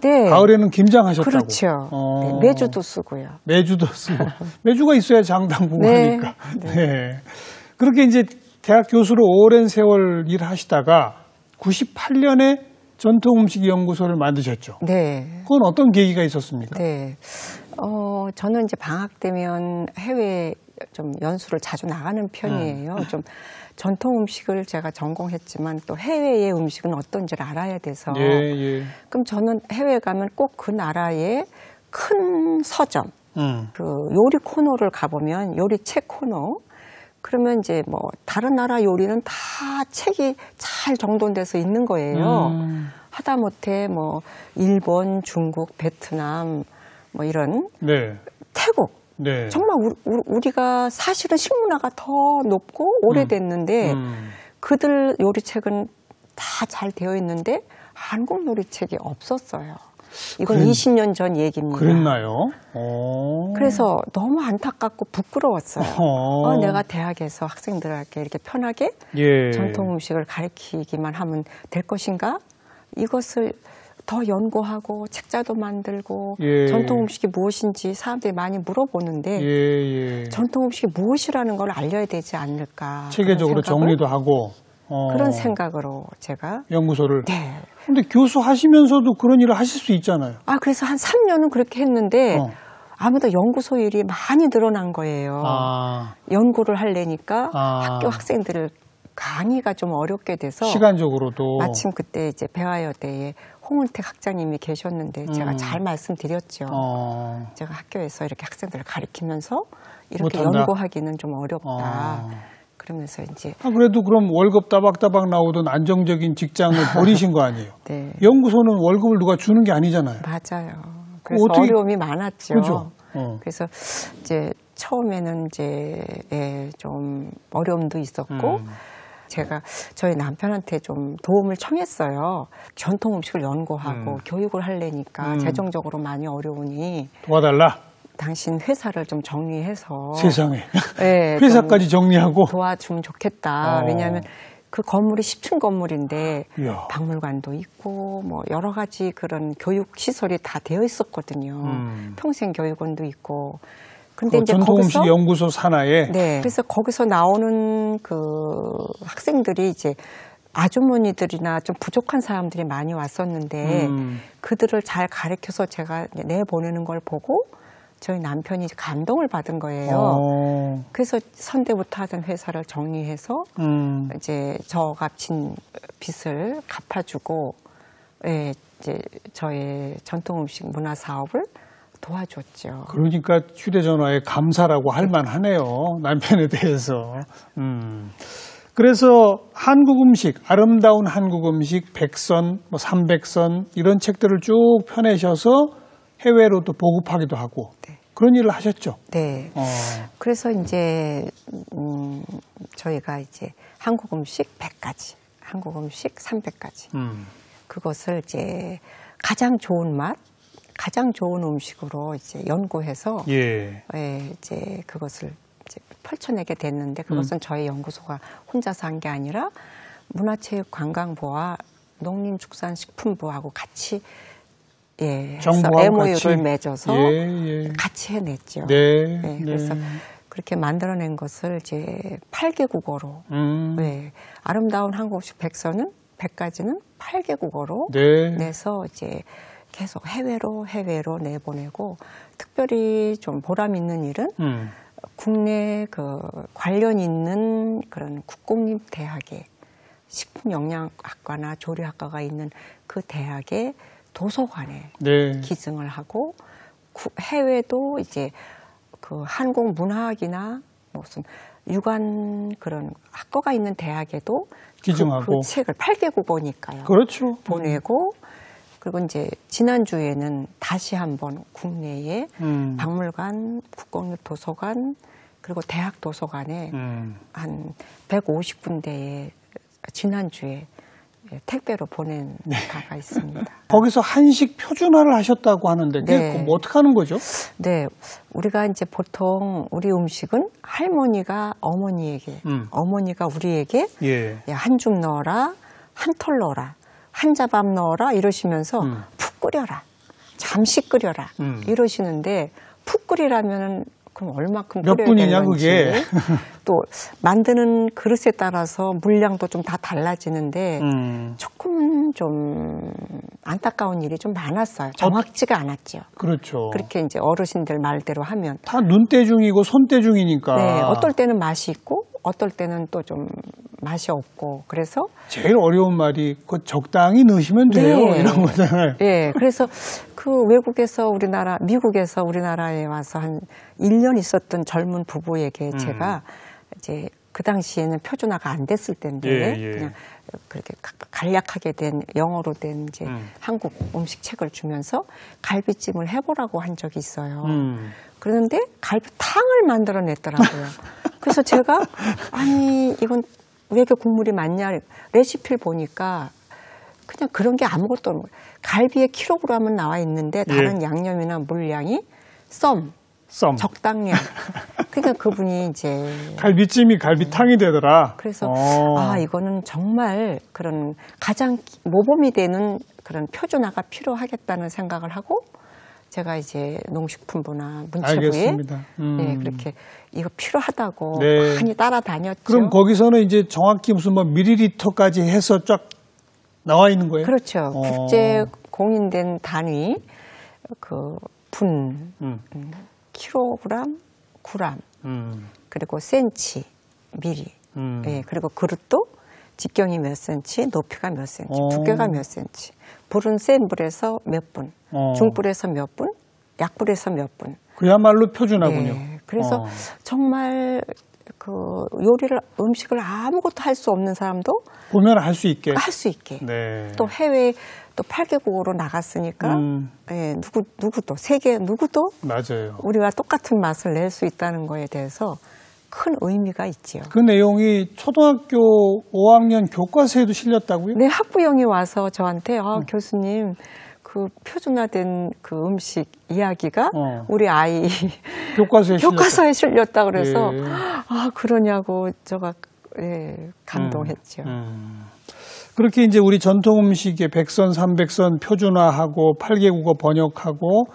네. 가을에는 김장하셨다고. 그렇죠. 네, 메주도 쓰고요. 메주도 쓰고. 메주가 있어야 장당부하니까. 네. 네. 그렇게 이제 대학 교수로 오랜 세월 일하시다가 98년에 전통음식연구소를 만드셨죠. 네. 그건 어떤 계기가 있었습니까? 네. 저는 이제 방학 되면 해외 좀 연수를 자주 나가는 편이에요. 좀 전통 음식을 제가 전공했지만 또 해외의 음식은 어떤지를 알아야 돼서. 예. 그럼 저는 해외 가면 꼭 그 나라의 큰 서점, 그 요리 코너를 가보면 요리 책 코너. 그러면 이제 뭐 다른 나라 요리는 다 책이 잘 정돈돼서 있는 거예요. 하다못해 뭐 일본, 중국, 베트남 뭐 이런 태국. 네. 정말 우리가 사실은 식문화가 더 높고 오래됐는데 그들 요리책은 다 잘 되어 있는데 한국 요리책이 없었어요. 이건 20년 전 얘기입니다. 그랬나요? 그래서 너무 안타깝고 부끄러웠어요. 내가 대학에서 학생들에게 이렇게 편하게 전통 음식을 가르치기만 하면 될 것인가? 이것을 더 연구하고 책자도 만들고 전통 음식이 무엇인지 사람들이 많이 물어보는데 전통 음식이 무엇이라는 걸 알려야 되지 않을까. 체계적으로 정리도 하고. 그런 생각으로 제가 연구소를. 네. 근데 교수 하시면서도 그런 일을 하실 수 있잖아요. 그래서 한 3년은 그렇게 했는데 아무래도 연구소 일이 많이 늘어난 거예요. 연구를 하려니까 학교 학생들을 강의가 좀 어렵게 돼서 시간적으로도 마침 그때 이제 배화여대에 홍은택 학장님이 계셨는데 제가 잘 말씀드렸죠. 제가 학교에서 이렇게 학생들을 가르치면서 이렇게 못한다. 연구하기는 좀 어렵다. 그러면서 이제 그래도 그럼 월급 따박따박 나오던 안정적인 직장을 버리신 거 아니에요? 네. 연구소는 월급을 누가 주는 게 아니잖아요. 맞아요. 그래서 어려움이 많았죠. 그렇죠. 그래서 이제 처음에는 이제 좀 어려움도 있었고 제가 저희 남편한테 좀 도움을 청했어요. 전통 음식을 연구하고 교육을 하려니까 재정적으로 많이 어려우니 도와달라. 당신 회사를 좀 정리해서 세상에 네, 회사까지 정리하고 도와주면 좋겠다. 왜냐하면 그 건물이 10층 건물인데 이야. 박물관도 있고 뭐 여러 가지 그런 교육 시설이 다 되어 있었거든요. 평생교육원도 있고. 근데 이제 전통음식 연구소 산하에 그래서 거기서 나오는 그 학생들이 이제 아주머니들이나 좀 부족한 사람들이 많이 왔었는데 그들을 잘 가르쳐서 제가 내보내는 걸 보고 저희 남편이 감동을 받은 거예요. 그래서 선대부터 하던 회사를 정리해서 이제 저 값진 빚을 갚아주고 이제 저의 전통 음식 문화 사업을 도와줬죠. 그러니까 휴대전화에 감사라고 할 만하네요. 남편에 대해서. 그래서 한국 음식, 아름다운 한국 음식 100선, 뭐 300선 이런 책들을 쭉 펴내셔서 해외로도 보급하기도 하고 그런 일을 하셨죠. 네. 그래서 이제 저희가 이제 한국 음식 100가지, 한국 음식 300가지 그것을 이제 가장 좋은 맛, 가장 좋은 음식으로 이제 연구해서 이제 그것을 이제 펼쳐내게 됐는데 그것은 저희 연구소가 혼자서 한 게 아니라 문화체육관광부와 농림축산식품부하고 같이 MOU를 맺어서 같이 해냈죠. 그래서 그렇게 만들어낸 것을 이제 8개 국어로 아름다운 한국 음식 100가지는 8개 국어로 내서 이제 계속 해외로 내보내고 특별히 좀 보람 있는 일은 국내 그 관련 있는 그런 국공립대학의 식품영양학과나 조리학과가 있는 그 대학의 도서관에 기증을 하고 해외도 이제 그 한국문화학이나 무슨 유관 그런 학과가 있는 대학에도 기증하고 그 책을 8개 국어니까요. 그렇죠. 보내고 그리고 이제 지난주에는 다시 한번 국내에 박물관, 국공립도서관 그리고 대학 도서관에 한 150군데에 지난주에 택배로 보낸 바가 있습니다. 거기서 한식 표준화를 하셨다고 하는데 그게 뭐 어떻게 하는 거죠? 네, 우리가 이제 보통 우리 음식은 할머니가 어머니에게, 어머니가 우리에게 한 줌 넣어라, 한 톨 넣어라, 한 자밥 넣어라 이러시면서 푹 푹 끓여라. 잠시 끓여라. 이러시는데 푹 끓이라면은 그럼 얼마큼 몇 끓여야 분이냐 되는지. 그게. 또 만드는 그릇에 따라서 물량도 좀 다 달라지는데 조금 좀 안타까운 일이 좀 많았어요. 정확지가 않았죠. 그렇죠. 그렇게 이제 어르신들 말대로 하면. 다 눈대중이고 손대중이니까. 네, 어떨 때는 맛이 있고 어떨 때는 또 좀 맛이 없고 그래서 제일 어려운 말이 그 적당히 넣으시면 돼요. 네. 이런 거잖아요. 네, 그래서 그 외국에서 미국에서 우리나라에 와서 한 1년 있었던 젊은 부부에게 제가 이제 그 당시에는 표준화가 안 됐을 때인데 예. 그냥 그렇게 간략하게 된 영어로 된 이제 한국 음식 책을 주면서 갈비찜을 해보라고 한 적이 있어요. 그런데 갈비탕을 만들어냈더라고요. 그래서 제가 아니 이건 왜 이렇게 국물이 많냐 레시피를 보니까 그냥 그런 게 아무것도 없는 거예요. 갈비의 킬로그램은 나와 있는데 다른 양념이나 물량이 썸. 적당량. 그러니까 그분이 이제 갈비찜이 갈비탕이 되더라. 그래서 이거는 정말 그런 가장 모범이 되는 그런 표준화가 필요하겠다는 생각을 하고 제가 이제 농식품부나 문체부에 알겠습니다. 네, 그렇게 이거 필요하다고 네. 많이 따라다녔죠. 그럼 거기서는 이제 정확히 무슨 뭐 밀리리터까지 해서 쫙 나와 있는 거예요? 그렇죠. 국제 공인된 단위 그 분, 킬로그램, 그램, 그리고 센치, 미리. 예, 그리고 그릇도 직경이 몇 센치, 높이가 몇 센치, 두께가 몇 센치. 불은 센 불에서 몇 분, 중불에서 몇 분, 약불에서 몇 분. 그야말로 표준화군요. 네, 그래서 정말 그 음식을 아무것도 할 수 없는 사람도 보면 할 수 있게. 할 수 있게. 네. 또 해외 또 8개국으로 나갔으니까 예, 누구도 세계 누구도 맞아요. 우리와 똑같은 맛을 낼 수 있다는 거에 대해서 큰 의미가 있지요. 그 내용이 초등학교 5학년 교과서에도 실렸다고요? 네, 학부형이 와서 저한테 교수님 그 표준화된 그 음식 이야기가 우리 아이 교과서에 실렸다 그래서 예. 그러냐고 제가 감동했죠. 그렇게 이제 우리 전통 음식의 백선, 삼백선 표준화하고 8개국어 번역하고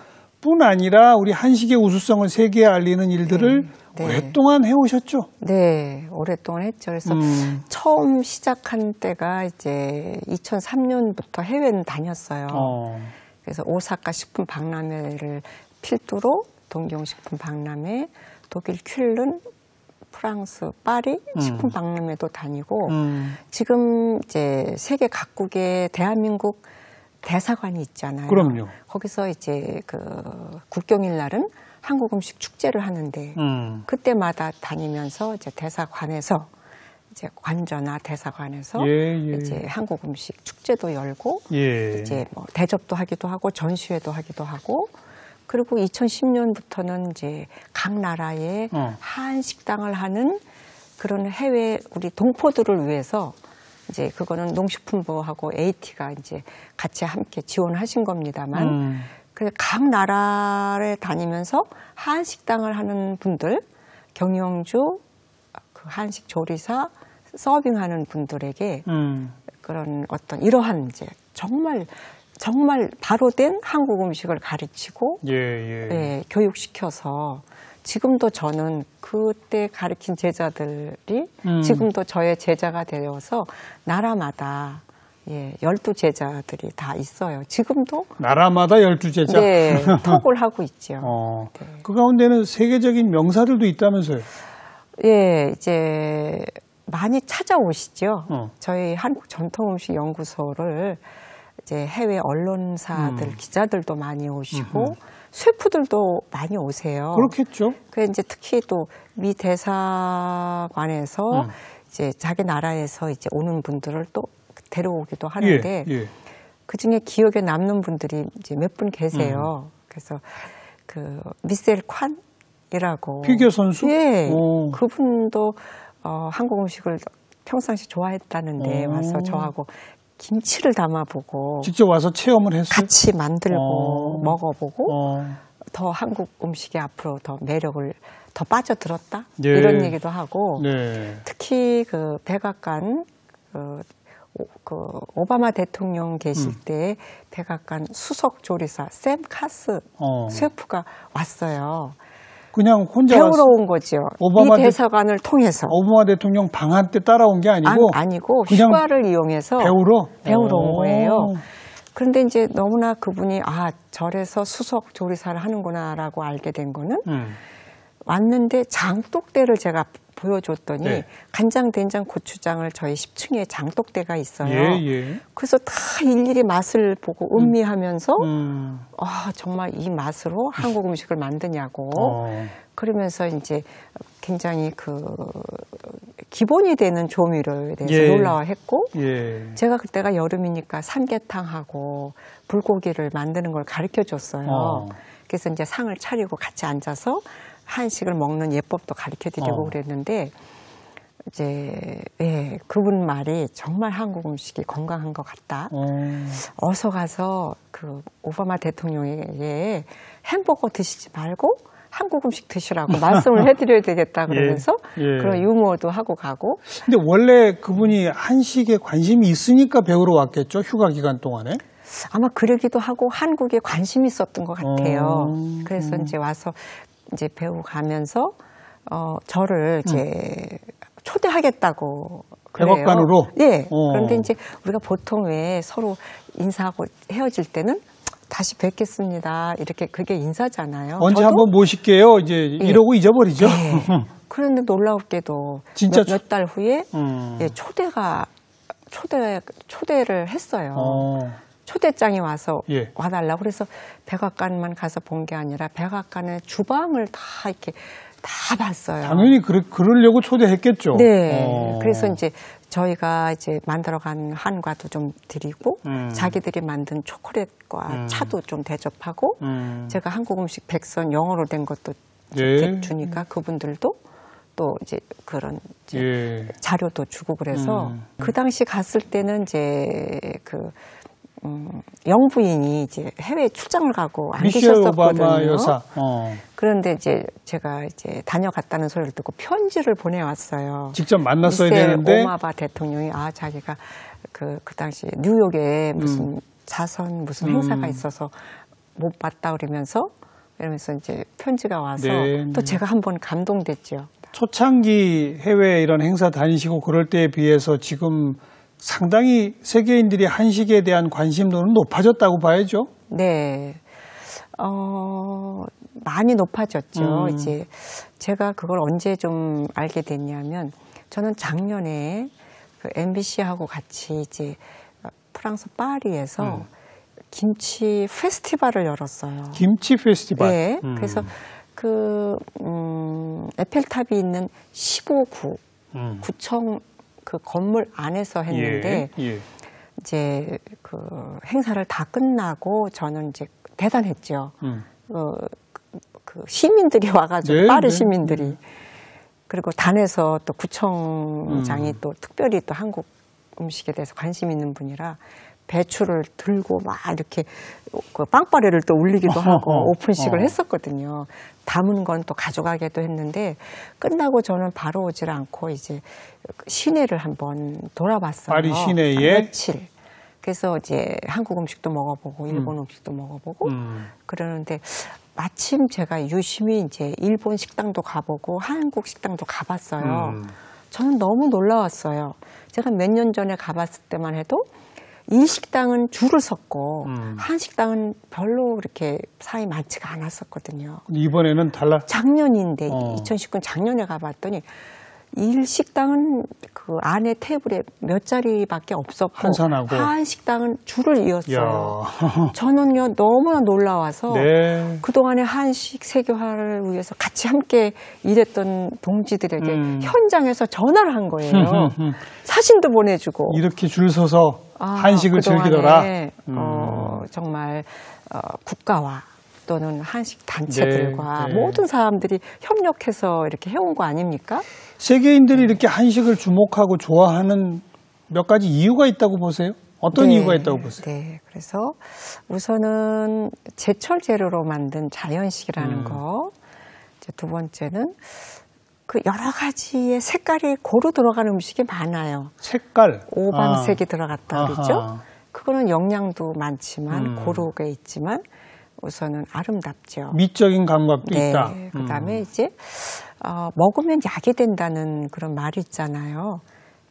뿐 아니라 우리 한식의 우수성을 세계에 알리는 일들을 오랫동안 해오셨죠? 네, 오랫동안 했죠. 그래서 처음 시작한 때가 이제 2003년부터 해외는 다녔어요. 그래서 오사카 식품 박람회를 필두로 동경식품 박람회, 독일 퀼른, 프랑스 파리 식품 박람회도 다니고 지금 이제 세계 각국의 대한민국 대사관이 있잖아요. 그럼요. 거기서 이제 그 국경일 날은 한국 음식 축제를 하는데 그때마다 다니면서 이제 대사관에서 이제 관저나 대사관에서 이제 한국 음식 축제도 열고 이제 뭐 대접도 하기도 하고 전시회도 하기도 하고 그리고 2010년부터는 이제 각 나라의 한식당을 하는 그런 해외 우리 동포들을 위해서 이제 그거는 농식품부하고 AT가 이제 같이 함께 지원하신 겁니다만 각 나라에 다니면서 한식당을 하는 분들, 경영주, 그 한식 조리사, 서빙하는 분들에게 그런 어떤 이러한 이제 정말 바로 된 한국 음식을 가르치고 교육시켜서 지금도 저는 그때 가르친 제자들이 지금도 저의 제자가 되어서 나라마다 12제자들이 다 있어요. 지금도 나라마다 12제자? 네, 톡을 하고 있죠. 네. 그 가운데는 세계적인 명사들도 있다면서요? 예, 이제 많이 찾아오시죠. 저희 한국 전통음식 연구소를 이제 해외 언론사들, 기자들도 많이 오시고 셰프들도 많이 오세요. 그렇겠죠. 그 이제 특히 또 미 대사관에서 이제 자기 나라에서 이제 오는 분들을 또 데려오기도 하는데 그 중에 기억에 남는 분들이 이제 몇 분 계세요. 그래서 그 미셀 콴이라고 피겨 선수? 그분도 한국 음식을 평상시 좋아했다는데 와서 저하고 김치를 담아보고 직접 와서 체험을 했어요? 같이 만들고 먹어보고 더 한국 음식이 앞으로 더 매력을 더 빠져들었다 이런 얘기도 하고 특히 그 백악관 그 그 오바마 대통령 계실 때 백악관 수석 조리사 샘 카스 셰프가 왔어요. 그냥 혼자 배우러 온 거죠. 이 대사관을 통해서. 오바마 대통령 방한 때 따라온 게 아니고? 아니고 휴가를 이용해서 배우러 온 거예요. 그런데 이제 너무나 그분이 절에서 수석 조리사를 하는구나라고 알게 된 거는 왔는데 장독대를 제가 보여줬더니 네. 간장, 된장, 고추장을 저희 10층에 장독대가 있어요. 예. 그래서 다 일일이 맛을 보고 음미하면서 정말 이 맛으로 한국 음식을 만드냐고 그러면서 이제 굉장히 그 기본이 되는 조미료에 대해서 놀라워했고 제가 그때가 여름이니까 삼계탕하고 불고기를 만드는 걸 가르쳐줬어요. 그래서 이제 상을 차리고 같이 앉아서 한식을 먹는 예법도 가르쳐드리고 그랬는데 이제 그분 말이 정말 한국 음식이 건강한 것 같다. 어서 가서 그 오바마 대통령에게 햄버거 드시지 말고 한국 음식 드시라고 말씀을 해드려야 되겠다 그러면서 그런 유머도 하고 가고. 근데 원래 그분이 한식에 관심이 있으니까 배우러 왔겠죠? 휴가 기간 동안에? 아마 그러기도 하고 한국에 관심이 있었던 것 같아요. 그래서 이제 와서 이제 배우가면서 저를 이제 초대하겠다고 그래요. 백악관으로? 네. 그런데 이제 우리가 보통 왜 서로 인사하고 헤어질 때는 다시 뵙겠습니다. 이렇게 그게 인사잖아요. 언제 한번 모실게요. 이제 이러고 잊어버리죠. 네. 그런데 놀랍게도 진짜 몇 달 후에 초대를 했어요. 초대장이 와서 와달라고. 그래서 백악관만 가서 본 게 아니라 백악관의 주방을 다 이렇게 다 봤어요. 당연히 그러려고 초대했겠죠. 네. 그래서 이제 저희가 이제 만들어간 한과도 좀 드리고 자기들이 만든 초콜릿과 차도 좀 대접하고 제가 한국 음식 백선 영어로 된 것도 주니까 그분들도 또 이제 그런 자료도 주고 그래서 그 당시 갔을 때는 이제 영부인이 이제 해외 출장을 가고 안 계셨었거든요. 오바마 여사. 그런데 이제 제가 이제 다녀갔다는 소리를 듣고 편지를 보내왔어요. 직접 만났어야 되는데. 오바마 대통령이 자기가 그 당시 뉴욕에 무슨 자선 무슨 행사가 있어서 못 봤다 그러면서 이제 편지가 와서 또 제가 한번 감동됐죠. 초창기 해외 이런 행사 다니시고 그럴 때에 비해서 지금 상당히 세계인들이 한식에 대한 관심도는 높아졌다고 봐야죠. 네. 많이 높아졌죠. 이제 제가 그걸 언제 좀 알게 됐냐면 저는 작년에 그 MBC하고 같이 이제 프랑스 파리에서 김치 페스티벌을 열었어요. 김치 페스티벌? 네. 그래서 에펠탑이 있는 15구 구청 그 건물 안에서 했는데 이제 그 행사를 다 끝나고 저는 이제 대단했죠. 그 시민들이 와가지고 파리 시민들이 그리고 단에서 또 구청장이 또 특별히 또 한국 음식에 대해서 관심 있는 분이라 배추를 들고 막 이렇게 그 빵빠레를 또 울리기도 하고 오픈식을 했었거든요. 담은 건 또 가져가기도 했는데 끝나고 저는 바로 오질 않고 이제 시내를 한번 돌아봤어요. 파리 시내에? 며칠. 그래서 이제 한국 음식도 먹어보고 일본 음식도 먹어보고 그러는데 마침 제가 유심히 이제 일본 식당도 가보고 한국 식당도 가봤어요. 저는 너무 놀라웠어요. 제가 몇 년 전에 가봤을 때만 해도 이 식당은 줄을 섰고 한 식당은 별로 그렇게 사이 많지가 않았었거든요. 이번에는 달라? 작년인데 2019년 작년에 가봤더니 일 식당은 그 안에 테이블에 몇 자리밖에 없었고 한산하고. 한 식당은 줄을 이었어요. 저는요 너무나 놀라워서 그동안에 한식 세계화를 위해서 같이 함께 일했던 동지들에게 현장에서 전화를 한 거예요. 사진도 보내주고. 이렇게 줄 서서 한식을 즐기더라. 정말 국가와 또는 한식 단체들과 모든 사람들이 협력해서 이렇게 해온 거 아닙니까? 세계인들이 이렇게 한식을 주목하고 좋아하는 몇 가지 이유가 있다고 보세요? 어떤 이유가 있다고 보세요? 네, 그래서 우선은 제철 재료로 만든 자연식이라는 거. 이제 두 번째는 그 여러 가지의 색깔이 고루 들어가는 음식이 많아요. 색깔? 오방색이 들어갔다 그러죠. 아하. 그거는 영양도 많지만 고루가 있지만 우선은 아름답죠. 미적인 감각도 네. 있다. 그다음에 이제 먹으면 약이 된다는 그런 말이 있잖아요.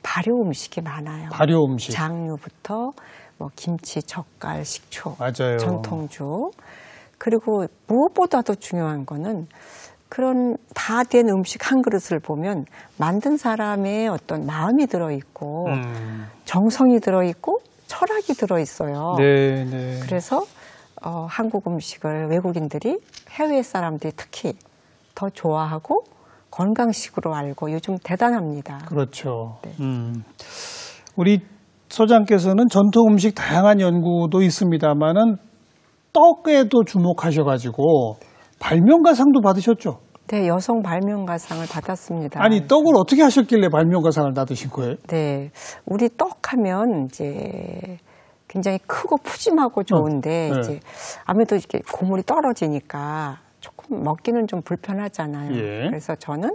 발효 음식이 많아요. 발효 음식. 장류부터 뭐 김치, 젓갈, 식초, 맞아요. 전통주. 그리고 무엇보다도 중요한 거는 그런 다 된 음식 한 그릇을 보면 만든 사람의 어떤 마음이 들어있고 정성이 들어있고 철학이 들어있어요. 네, 네. 그래서 한국 음식을 외국인들이 해외 사람들이 특히 더 좋아하고 건강식으로 알고 요즘 대단합니다. 그렇죠. 네. 우리 소장께서는 전통 음식 다양한 연구도 있습니다만은 떡에도 주목하셔가지고 발명가상도 받으셨죠? 네, 여성 발명가상을 받았습니다. 아니 떡을 어떻게 하셨길래 발명가상을 받으신 거예요? 네, 우리 떡하면 이제 굉장히 크고 푸짐하고 좋은데 네. 이제 아무래도 이렇게 고물이 떨어지니까 조금 먹기는 좀 불편하잖아요. 예. 그래서 저는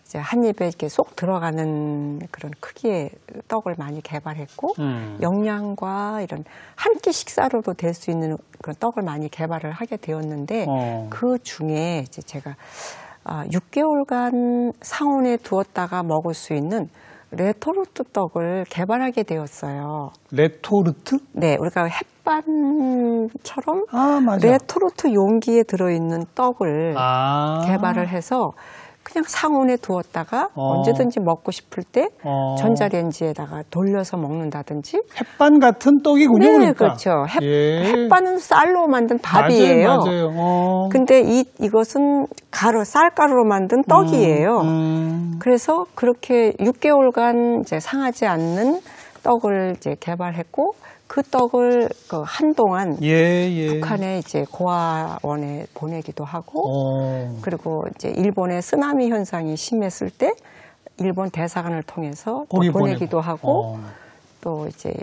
이제 한 입에 이렇게 쏙 들어가는 그런 크기의 떡을 많이 개발했고 영양과 이런 한 끼 식사로도 될 수 있는 그런 떡을 많이 개발을 하게 되었는데 그 중에 이제 제가 6개월간 상온에 두었다가 먹을 수 있는 레토르트 떡을 개발하게 되었어요. 레토르트? 네, 우리가 햇반처럼 맞아. 레토르트 용기에 들어있는 떡을 개발을 해서 그냥 상온에 두었다가 언제든지 먹고 싶을 때 전자레인지에다가 돌려서 먹는다든지. 햇반 같은 떡이군요. 네, 그러니까. 그렇죠. 예. 햇반은 쌀로 만든 밥이에요. 맞아요. 근데 이것은 쌀가루로 만든 떡이에요. 그래서 그렇게 6개월간 이제 상하지 않는 떡을 이제 개발했고 그 떡을 한동안 북한에 이제 고아원에 보내기도 하고 그리고 이제 일본의 쓰나미 현상이 심했을 때 일본 대사관을 통해서 또 보내기도 하고 또 이제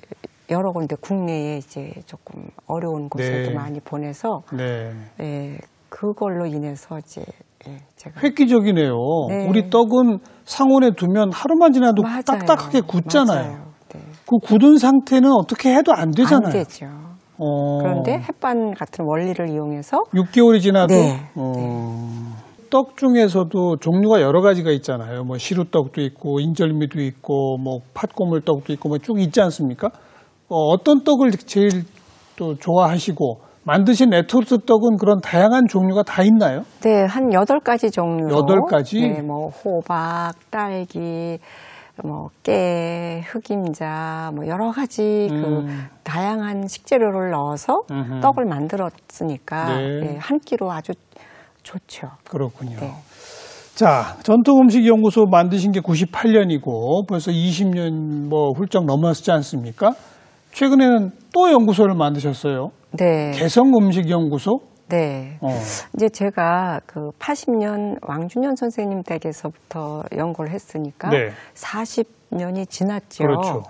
여러 군데 국내에 이제 조금 어려운 곳에도 많이 보내서 그걸로 인해서 이제 제가 획기적이네요. 네. 우리 떡은 상온에 두면 하루만 지나도 맞아요. 딱딱하게 굳잖아요. 맞아요. 네. 그 굳은 상태는 어떻게 해도 안 되잖아요. 안 되죠. 그런데 햇반 같은 원리를 이용해서 6개월이 지나도 네. 떡 중에서도 종류가 여러 가지가 있잖아요. 뭐 시루떡도 있고 인절미도 있고 뭐 팥고물떡도 있고 뭐 쭉 있지 않습니까? 어떤 떡을 제일 또 좋아하시고 만드신 레토르트 떡은 그런 다양한 종류가 다 있나요? 네, 한 8가지 종류로. 8가지? 네, 뭐 호박, 딸기, 뭐 깨, 흑임자, 뭐 여러 가지 그 다양한 식재료를 넣어서 떡을 만들었으니까 네. 한 끼로 아주 좋죠. 그렇군요. 네. 자, 전통음식연구소 만드신 게 98년이고 벌써 20년 뭐 훌쩍 넘었지 않습니까? 최근에는 또 연구소를 만드셨어요. 네. 개성음식연구소? 네. 이제 제가 그 80년 왕준현 선생님 댁에서부터 연구를 했으니까 네. 40년이 지났죠. 그렇죠.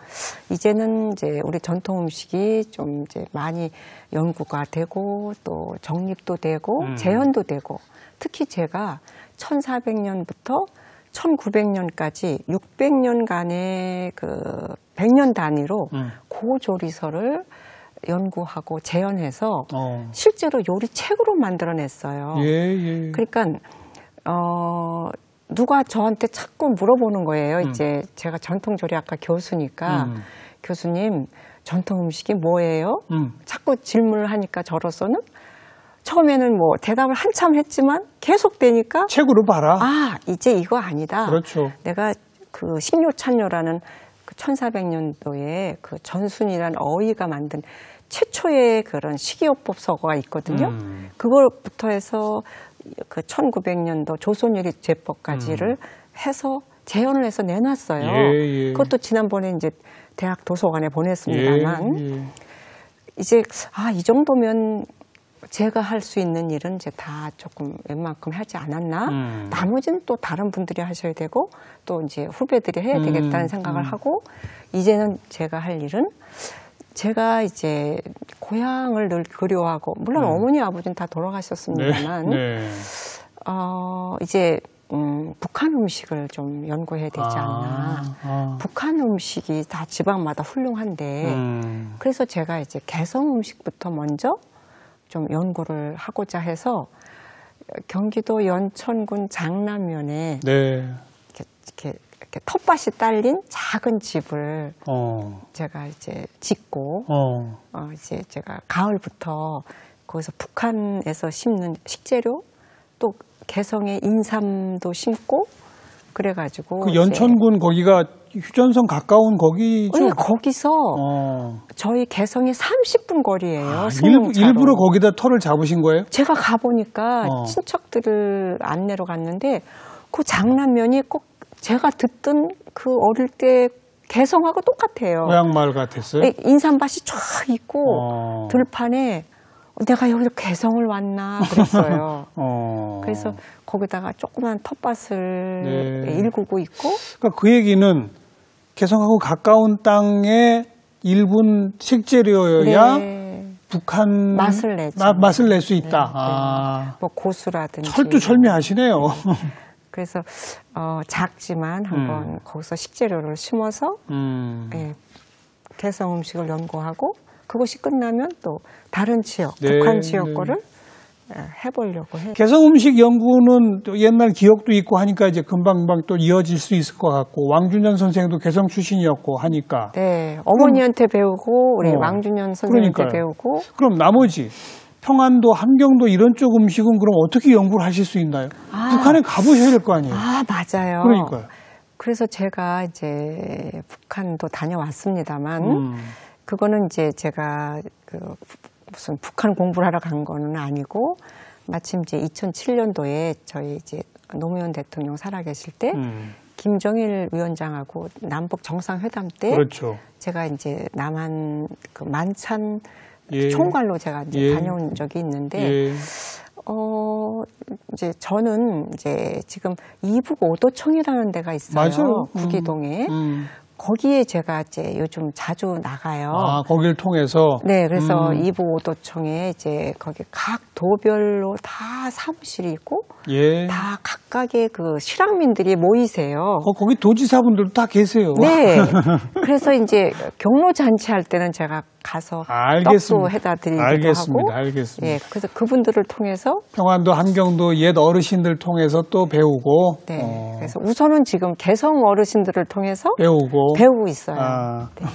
이제는 이제 우리 전통 음식이 좀 이제 많이 연구가 되고 또 정립도 되고 재현도 되고 특히 제가 1400년부터 1900년까지 600년간의 그 100년 단위로 고조리서를 연구하고 재현해서 실제로 요리책으로 만들어냈어요. 그러니까 누가 저한테 자꾸 물어보는 거예요. 이제 제가 전통조리학과 교수니까 교수님 전통 음식이 뭐예요? 자꾸 질문을 하니까 저로서는 처음에는 뭐 대답을 한참 했지만 계속 되니까 책으로 봐라. 이제 이거 아니다. 그렇죠. 내가 그 식료찬요라는 그 1400년도에 그 전순이라는 어이가 만든 최초의 그런 식이요법서가 있거든요. 그걸부터 해서 그 1900년도 조선요리제법까지를 해서 재현을 해서 내놨어요. 그것도 지난번에 이제 대학 도서관에 보냈습니다만 이제 이 정도면 제가 할 수 있는 일은 이제 다 조금 웬만큼 하지 않았나? 나머지는 또 다른 분들이 하셔야 되고 또 이제 후배들이 해야 되겠다는 생각을 하고 이제는 제가 할 일은 제가 이제 고향을 늘 그리워하고 물론 어머니 아버지는 다 돌아가셨습니다만 이제 북한 음식을 좀 연구해야 되지 않나. 북한 음식이 다 지방마다 훌륭한데, 그래서 제가 이제 개성 음식부터 먼저 좀 연구를 하고자 해서 경기도 연천군 장남면에 네. 이렇게 텃밭이 딸린 작은 집을 제가 이제 짓고 이제 제가 가을부터 거기서 북한에서 심는 식재료 또 개성의 인삼도 심고 그래가지고 그 연천군 거기가 휴전선 가까운 거기죠? 네, 거기서 저희 개성이 30분 거리예요. 일부러 거기다 터를 잡으신 거예요? 제가 가보니까 친척들을 안내로 갔는데 그 장남면이 꼭 제가 듣던 그 어릴 때 개성하고 똑같아요. 고향마을 같았어요? 네, 인삼밭이 쫙 있고 들판에 내가 여기서 개성을 왔나 그랬어요. 그래서 거기다가 조그만 텃밭을 일구고 있고. 그러니까 그 얘기는 개성하고 가까운 땅에 일본 식재료여야 북한 맛을 내죠. 맛을 낼 수 있다. 뭐 고수라든지. 철두철미하시네요. 그래서 작지만 한번 거기서 식재료를 심어서 개성 음식을 연구하고 그것이 끝나면 또 다른 지역, 북한 지역 거를 해보려고 해요. 개성 음식 연구는 또 옛날 기억도 있고 하니까 이제 금방 또 이어질 수 있을 것 같고 왕준현 선생도 개성 출신이었고 하니까. 네, 어머니한테 배우고 우리 왕준현 선생님한테 배우고. 그럼 나머지 평안도, 함경도 이런 쪽 음식은 그럼 어떻게 연구를 하실 수 있나요? 북한에 가보셔야 될 거 아니에요? 맞아요. 그러니까요. 그래서 제가 이제 북한도 다녀왔습니다만 그거는 이제 제가 무슨 북한 공부를 하러 간 거는 아니고 마침 이제 2007년도에 저희 이제 노무현 대통령 살아계실 때 김정일 위원장하고 남북 정상회담 때 그렇죠. 제가 이제 남한 그 만찬 총괄로 제가 이제 다녀온 적이 있는데 이제 저는 이제 지금 이북 오도청이라는 데가 있어요. 맞아요. 구기동에. 거기에 제가 이제 요즘 자주 나가요. 거길 통해서? 네, 그래서 이북 오도청에 이제 거기 각 도별로 다 사무실이 있고, 다 각각의 그 실향민들이 모이세요. 거기 도지사분들도 다 계세요. 네. 그래서 이제 경로 잔치할 때는 제가 가서 떡도 해다 드리기도 하고. 알겠습니다. 예, 그래서 그분들을 통해서 평안도, 함경도 옛 어르신들 통해서 또 배우고. 네. 그래서 우선은 지금 개성 어르신들을 통해서 배우고 있어요. 네.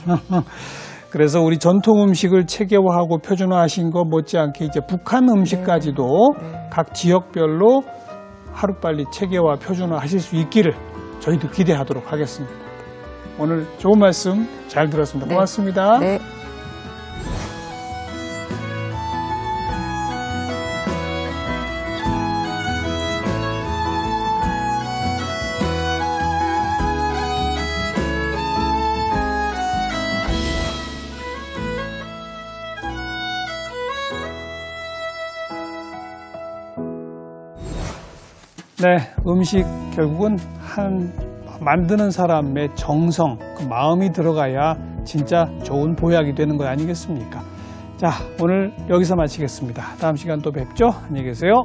그래서 우리 전통 음식을 체계화하고 표준화하신 것 못지않게 이제 북한 음식까지도 각 지역별로 하루빨리 체계화, 표준화하실 수 있기를 저희도 기대하도록 하겠습니다. 오늘 좋은 말씀 잘 들었습니다. 고맙습니다. 네. 네, 음식 결국은 만드는 사람의 정성, 그 마음이 들어가야 진짜 좋은 보약이 되는 것 아니겠습니까? 자, 오늘 여기서 마치겠습니다. 다음 시간 또 뵙죠. 안녕히 계세요.